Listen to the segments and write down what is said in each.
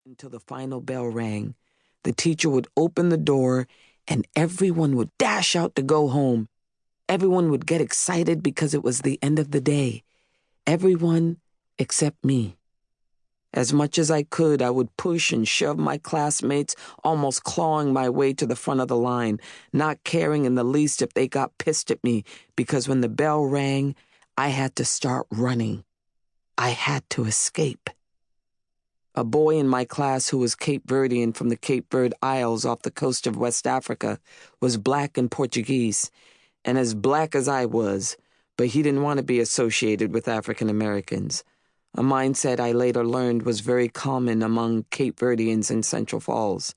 Until the final bell rang. The teacher would open the door and everyone would dash out to go home. Everyone would get excited because it was the end of the day. Everyone except me. As much as I could, I would push and shove my classmates, almost clawing my way to the front of the line, not caring in the least if they got pissed at me, because when the bell rang, I had to start running. I had to escape. A boy in my class who was Cape Verdean from the Cape Verde Isles off the coast of West Africa was black and Portuguese, and as black as I was, but he didn't want to be associated with African Americans, a mindset I later learned was very common among Cape Verdeans in Central Falls.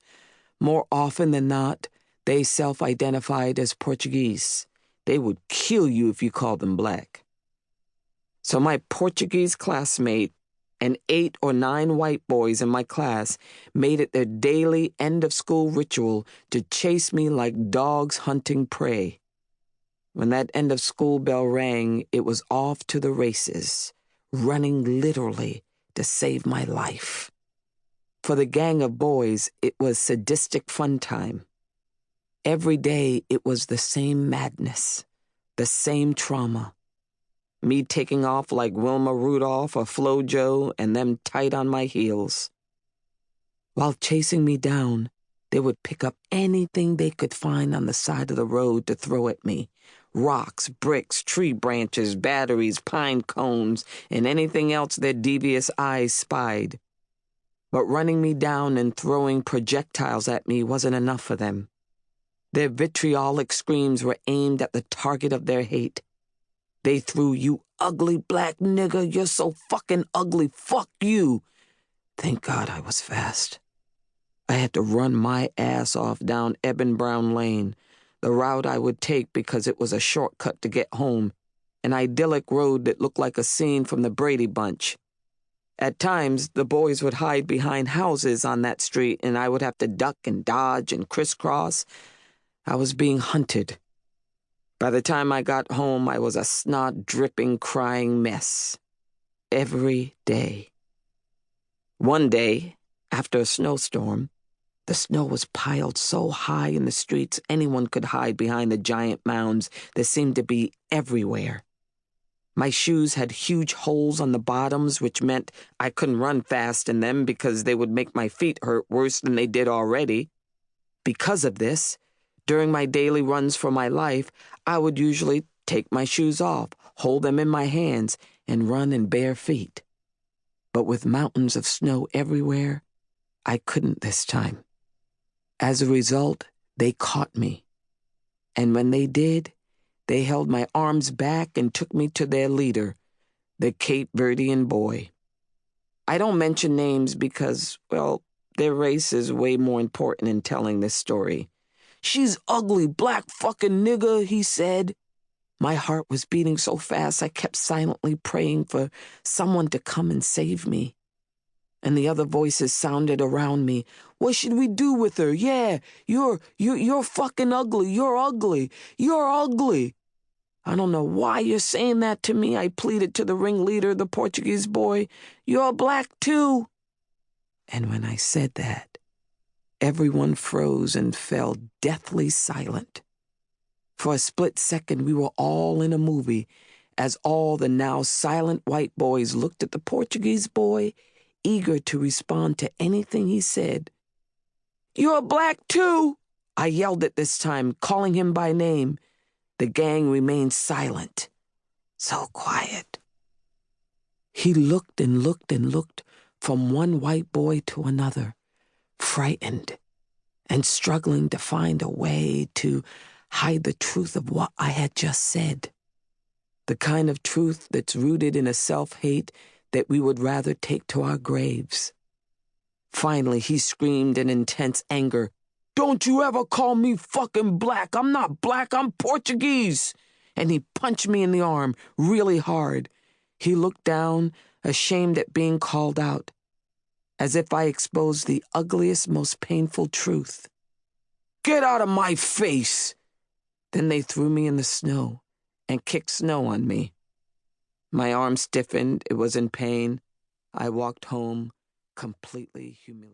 More often than not, they self-identified as Portuguese. They would kill you if you called them black. So my Portuguese classmate and 8 or 9 white boys in my class made it their daily end-of-school ritual to chase me like dogs hunting prey. When that end-of-school bell rang, it was off to the races, running literally to save my life. For the gang of boys, it was sadistic fun time. Every day, it was the same madness, the same trauma. Me taking off like Wilma Rudolph or Flo-Jo and them tight on my heels. While chasing me down, they would pick up anything they could find on the side of the road to throw at me. Rocks, bricks, tree branches, batteries, pine cones, and anything else their devious eyes spied. But running me down and throwing projectiles at me wasn't enough for them. Their vitriolic screams were aimed at the target of their hate. They threw, "You ugly black nigger, you're so fucking ugly, fuck you." Thank God I was fast. I had to run my ass off down Eben Brown Lane, the route I would take because it was a shortcut to get home, an idyllic road that looked like a scene from the Brady Bunch. At times, the boys would hide behind houses on that street and I would have to duck and dodge and crisscross. I was being hunted. By the time I got home, I was a snot-dripping, crying mess. Every day. One day, after a snowstorm, the snow was piled so high in the streets anyone could hide behind the giant mounds that seemed to be everywhere. My shoes had huge holes on the bottoms, which meant I couldn't run fast in them because they would make my feet hurt worse than they did already. Because of this, during my daily runs for my life, I would usually take my shoes off, hold them in my hands, and run in bare feet. But with mountains of snow everywhere, I couldn't this time. As a result, they caught me. And when they did, they held my arms back and took me to their leader, the Cape Verdean boy. I don't mention names because, well, their race is way more important in telling this story. "She's ugly, black fucking nigger," he said. My heart was beating so fast I kept silently praying for someone to come and save me. And the other voices sounded around me. "What should we do with her? Yeah, you're fucking ugly. You're ugly. You're ugly." "I don't know why you're saying that to me," I pleaded to the ringleader, the Portuguese boy. "You're black too." And when I said that, everyone froze and fell deathly silent. For a split second, we were all in a movie, as all the now silent white boys looked at the Portuguese boy, eager to respond to anything he said. "You're black too," I yelled at this time, calling him by name. The gang remained silent. So quiet. He looked and looked and looked from one white boy to another, frightened and struggling to find a way to hide the truth of what I had just said. The kind of truth that's rooted in a self-hate that we would rather take to our graves. Finally, he screamed in intense anger, "Don't you ever call me fucking black. I'm not black, I'm Portuguese." And he punched me in the arm really hard. He looked down, ashamed at being called out, as if I exposed the ugliest, most painful truth. "Get out of my face!" Then they threw me in the snow and kicked snow on me. My arm stiffened, it was in pain. I walked home, completely humiliated.